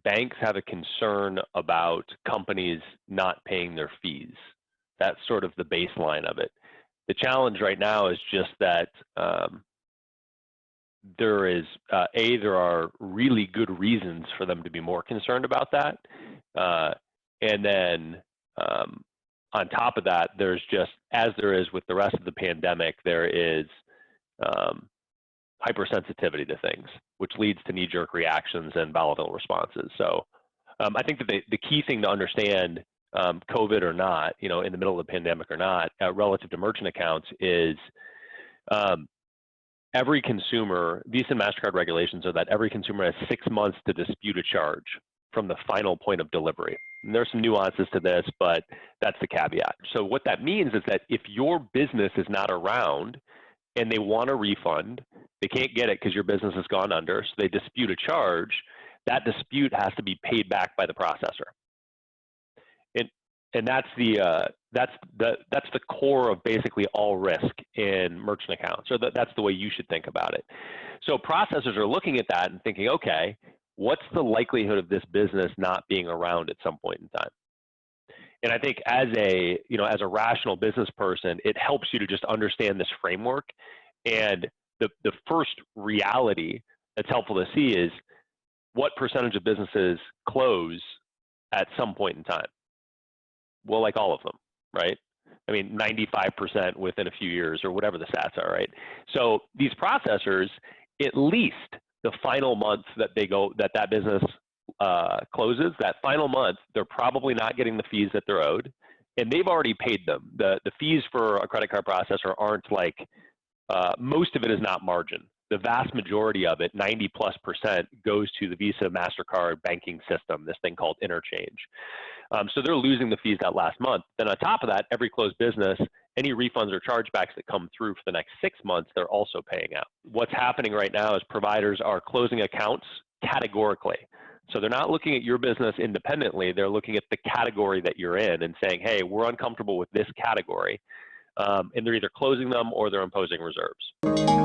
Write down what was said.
banks have a concern about companies not paying their fees. That's sort of the baseline of it. The challenge right now is just that there are really good reasons for them to be more concerned about that. And then on top of that, there's just, as there is with the rest of the pandemic, there is hypersensitivity to things, which leads to knee-jerk reactions and volatile responses. So I think that the key thing to understand, COVID or not, in the middle of the pandemic or not, relative to merchant accounts is every consumer, Visa and MasterCard regulations are that every consumer has 6 months to dispute a charge from the final point of delivery. And there's some nuances to this, but that's the caveat. So what that means is that if your business is not around and they want a refund, they can't get it because your business has gone under, so they dispute a charge, that dispute has to be paid back by the processor. And that's the core of basically all risk in merchant accounts. So that's the way you should think about it. So processors are looking at that and thinking, okay, what's the likelihood of this business not being around at some point in time? And I think as a rational business person, it helps you to just understand this framework. And the first reality that's helpful to see is what percentage of businesses close at some point in time? Well, like all of them, right? I mean, 95% within a few years or whatever the stats are, right? So these processors, at least the final month that that business closes, that final month, they're probably not getting the fees that they're owed, and they've already paid them. The fees for a credit card processor aren't like, most of it is not margin. The vast majority of it, 90+%, goes to the Visa MasterCard banking system, this thing called interchange. So they're losing the fees that last month. Then on top of that, every closed business, any refunds or chargebacks that come through for the next 6 months, they're also paying out. What's happening right now is providers are closing accounts categorically. So they're not looking at your business independently. They're looking at the category that you're in and saying, hey, we're uncomfortable with this category. And they're either closing them or they're imposing reserves.